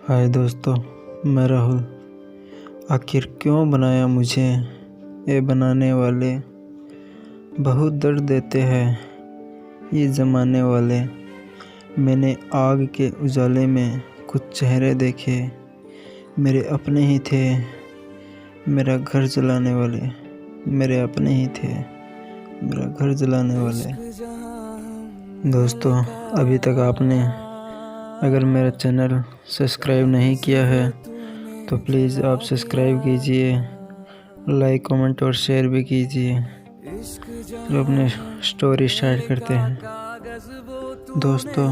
हाय दोस्तों, मैं राहुल। आखिर क्यों बनाया मुझे ये बनाने वाले? बहुत दर्द देते हैं ये ज़माने वाले। मैंने आग के उजाले में कुछ चेहरे देखे, मेरे अपने ही थे। मेरा घर जलाने वाले मेरे अपने ही थे, मेरा घर जलाने वाले। दोस्तों, अभी तक आपने अगर मेरा चैनल सब्सक्राइब नहीं किया है तो प्लीज़ आप सब्सक्राइब कीजिए, लाइक कमेंट और शेयर भी कीजिए। तो अपने स्टोरी स्टार्ट करते हैं। दोस्तों,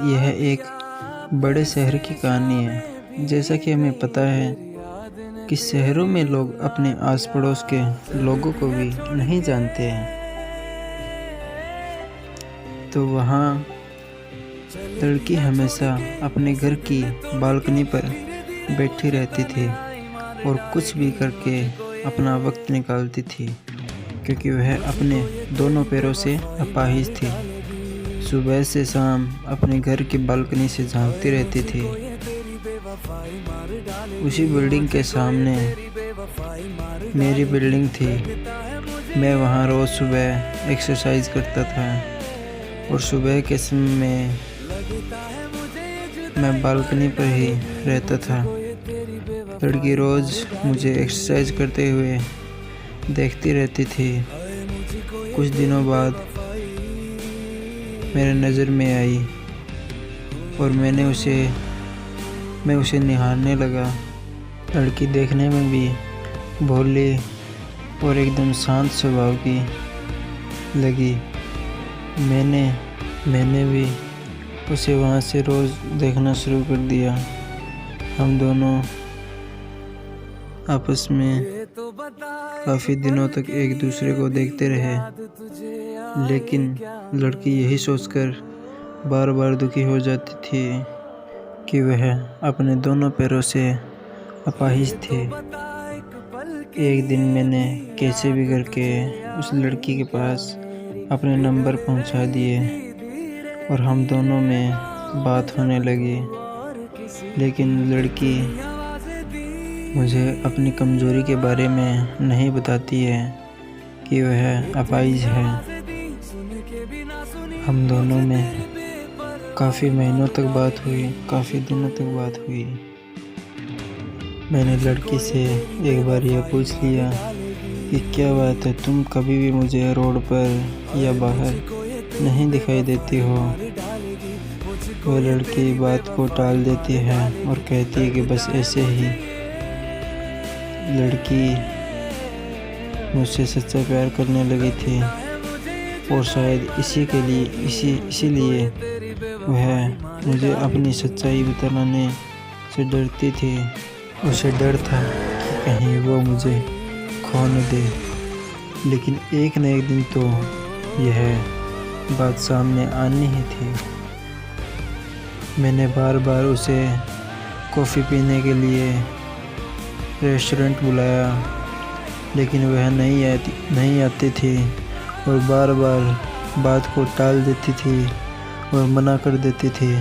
यह एक बड़े शहर की कहानी है। जैसा कि हमें पता है कि शहरों में लोग अपने आस पड़ोस के लोगों को भी नहीं जानते हैं, तो वहाँ लड़की हमेशा अपने घर की बालकनी पर बैठी रहती थी और कुछ भी करके अपना वक्त निकालती थी, क्योंकि वह अपने दोनों पैरों से अपाहिज थी। सुबह से शाम अपने घर की बालकनी से झांकती रहती थी। उसी बिल्डिंग के सामने मेरी बिल्डिंग थी। मैं वहाँ रोज़ सुबह एक्सरसाइज करता था और सुबह के समय में मैं बालकनी पर ही रहता था। लड़की रोज़ मुझे एक्सरसाइज करते हुए देखती रहती थी। कुछ दिनों बाद मेरे नज़र में आई और मैं उसे निहारने लगा। लड़की देखने में भी भोली और एकदम शांत स्वभाव की लगी। मैंने भी उसे वहाँ से रोज़ देखना शुरू कर दिया। हम दोनों आपस में काफ़ी दिनों तक एक दूसरे को देखते रहे, लेकिन लड़की यही सोचकर बार बार दुखी हो जाती थी कि वह अपने दोनों पैरों से अपाहिज थी। एक दिन मैंने कैसे भी करके उस लड़की के पास अपने नंबर पहुंचा दिए और हम दोनों में बात होने लगी, लेकिन लड़की मुझे अपनी कमज़ोरी के बारे में नहीं बताती है कि वह अपाहिज है। हम दोनों में काफ़ी महीनों तक बात हुई, काफ़ी दिनों तक बात हुई। मैंने लड़की से एक बार यह पूछ लिया कि क्या बात है, तुम कभी भी मुझे रोड पर या बाहर नहीं दिखाई देती हो। वह लड़की बात को टाल देती है और कहती है कि बस ऐसे ही। लड़की मुझसे सच्चा प्यार करने लगी थी और शायद इसीलिए वह मुझे अपनी सच्चाई बताने से डरती थी। उसे डर था कि कहीं वो मुझे खो न दे, लेकिन एक न एक दिन तो यह बात सामने आनी ही थी। मैंने बार बार उसे कॉफ़ी पीने के लिए रेस्टोरेंट बुलाया, लेकिन वह नहीं आती थी और बार बार बात को टाल देती थी और मना कर देती थी।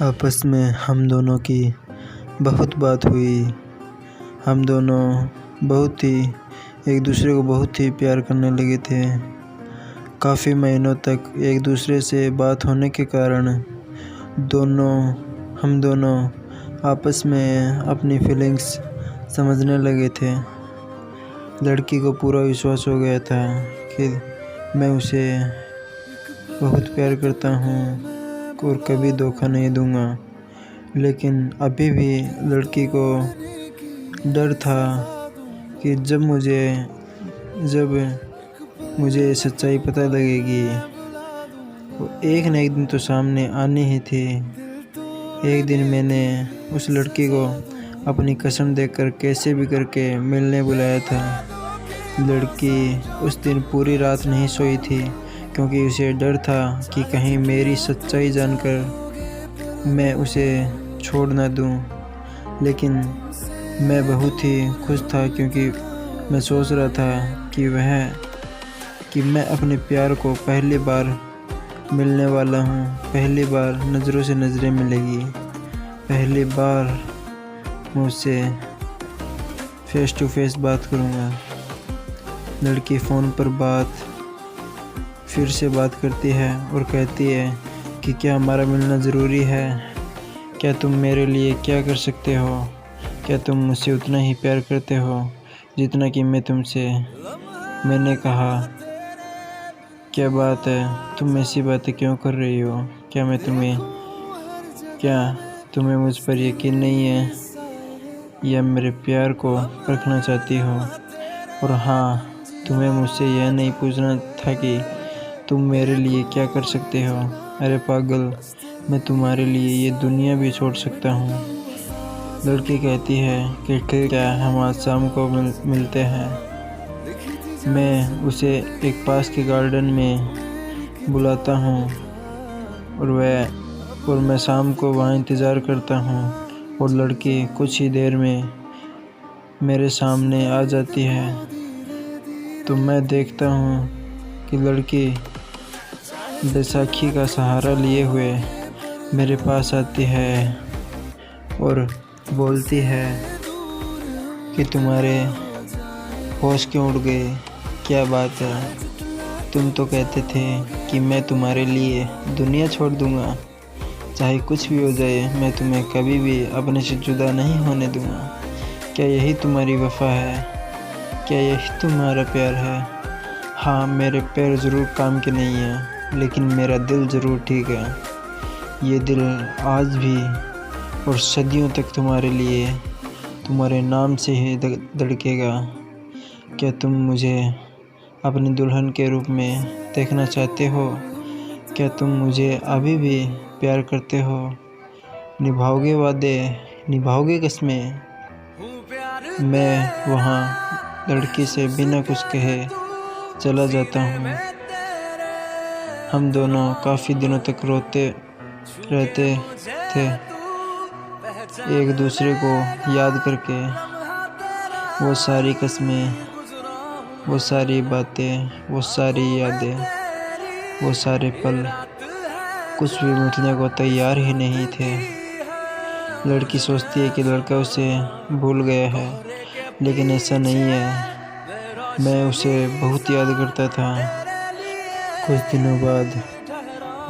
आपस में हम दोनों की बहुत बात हुई। हम दोनों एक दूसरे को बहुत ही प्यार करने लगे थे। काफ़ी महीनों तक एक दूसरे से बात होने के कारण हम दोनों आपस में अपनी फीलिंग्स समझने लगे थे। लड़की को पूरा विश्वास हो गया था कि मैं उसे बहुत प्यार करता हूँ और कभी धोखा नहीं दूँगा, लेकिन अभी भी लड़की को डर था कि जब मुझे सच्चाई पता लगेगी, वो एक न एक दिन तो सामने आनी ही थी। एक दिन मैंने उस लड़की को अपनी कसम देकर कैसे भी करके मिलने बुलाया था। लड़की उस दिन पूरी रात नहीं सोई थी, क्योंकि उसे डर था कि कहीं मेरी सच्चाई जानकर मैं उसे छोड़ ना दूं। लेकिन मैं बहुत ही खुश था, क्योंकि मैं सोच रहा था कि मैं अपने प्यार को पहली बार मिलने वाला हूँ। पहली बार नज़रों से नज़रें मिलेगी, पहली बार मैं उससे फेस टू फेस बात करूँगा। लड़की फ़ोन पर फिर से बात करती है और कहती है कि क्या हमारा मिलना ज़रूरी है? क्या तुम मेरे लिए क्या कर सकते हो? क्या तुम मुझसे उतना ही प्यार करते हो जितना कि मैं तुमसे? मैंने कहा, क्या बात है, तुम ऐसी बातें क्यों कर रही हो? क्या तुम्हें मुझ पर यकीन नहीं है या मेरे प्यार को परखना चाहती हो? और हाँ, तुम्हें मुझसे यह नहीं पूछना था कि तुम मेरे लिए क्या कर सकते हो? अरे पागल, मैं तुम्हारे लिए ये दुनिया भी छोड़ सकता हूँ। लड़की कहती है कि ठीक है, हम आज शाम को मिलते हैं। मैं उसे एक पास के गार्डन में बुलाता हूँ और मैं शाम को वहाँ इंतज़ार करता हूँ और लड़की कुछ ही देर में मेरे सामने आ जाती है। तो मैं देखता हूँ कि लड़की बैसाखी का सहारा लिए हुए मेरे पास आती है और बोलती है कि तुम्हारे होश क्यों उड़ गए? क्या बात है? तुम तो कहते थे कि मैं तुम्हारे लिए दुनिया छोड़ दूँगा, चाहे कुछ भी हो जाए, मैं तुम्हें कभी भी अपने से जुदा नहीं होने दूँगा। क्या यही तुम्हारी वफ़ा है? क्या यही तुम्हारा प्यार है? हाँ, मेरे पैर ज़रूर काम के नहीं हैं, लेकिन मेरा दिल ज़रूर ठीक है। ये दिल आज भी और सदियों तक तुम्हारे लिए, तुम्हारे नाम से ही धड़केगा। क्या तुम मुझे अपनी दुल्हन के रूप में देखना चाहते हो? क्या तुम मुझे अभी भी प्यार करते हो? निभाओगे वादे, निभाओगे कस्में? मैं वहाँ लड़की से बिना कुछ कहे चला जाता हूँ। हम दोनों काफ़ी दिनों तक रोते रहते थे, एक दूसरे को याद करके। वो सारी कस्में, वो सारी बातें, वो सारी यादें, वो सारे पल कुछ भी मिटने को तैयार ही नहीं थे। लड़की सोचती है कि लड़का उसे भूल गया है, लेकिन ऐसा नहीं है। मैं उसे बहुत याद करता था। कुछ दिनों बाद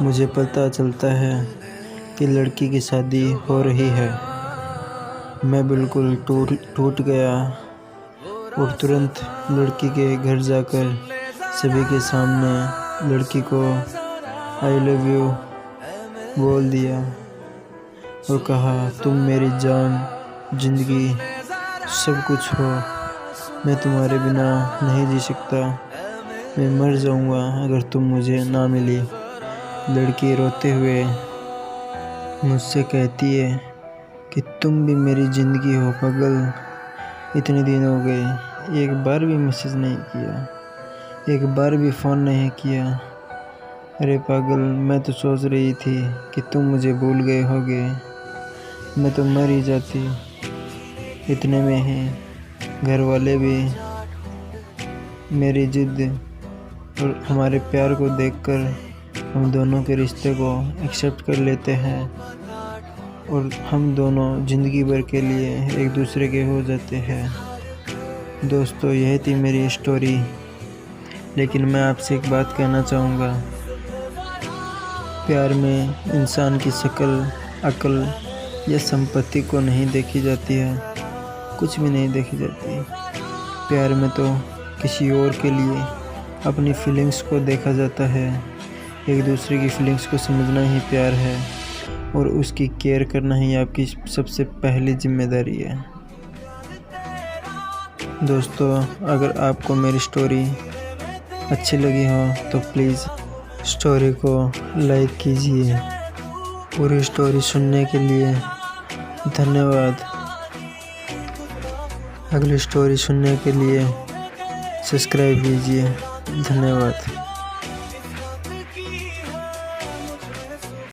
मुझे पता चलता है कि लड़की की शादी हो रही है। मैं बिल्कुल टूट गया और तुरंत लड़की के घर जाकर सभी के सामने लड़की को आई लव यू बोल दिया और कहा, तुम मेरी जान, ज़िंदगी, सब कुछ हो। मैं तुम्हारे बिना नहीं जी सकता। मैं मर जाऊंगा अगर तुम मुझे ना मिली। लड़की रोते हुए मुझसे कहती है कि तुम भी मेरी ज़िंदगी हो पागल। इतने दिन हो गए, एक बार भी मैसेज नहीं किया, एक बार भी फ़ोन नहीं किया। अरे पागल, मैं तो सोच रही थी कि तुम मुझे भूल गए होगे। मैं तो मर ही जाती। इतने में ही घर वाले भी मेरी जिद और हमारे प्यार को देखकर हम दोनों के रिश्ते को एक्सेप्ट कर लेते हैं और हम दोनों ज़िंदगी भर के लिए एक दूसरे के हो जाते हैं। दोस्तों, यह थी मेरी स्टोरी। लेकिन मैं आपसे एक बात कहना चाहूँगा, प्यार में इंसान की शक्ल, अक्ल या संपत्ति को नहीं देखी जाती है, कुछ भी नहीं देखी जाती। प्यार में तो किसी और के लिए अपनी फीलिंग्स को देखा जाता है। एक दूसरे की फीलिंग्स को समझना ही प्यार है और उसकी केयर करना ही आपकी सबसे पहली जिम्मेदारी है। दोस्तों, अगर आपको मेरी स्टोरी अच्छी लगी हो तो प्लीज़ स्टोरी को लाइक कीजिए। पूरी स्टोरी सुनने के लिए धन्यवाद। अगली स्टोरी सुनने के लिए सब्सक्राइब कीजिए। धन्यवाद।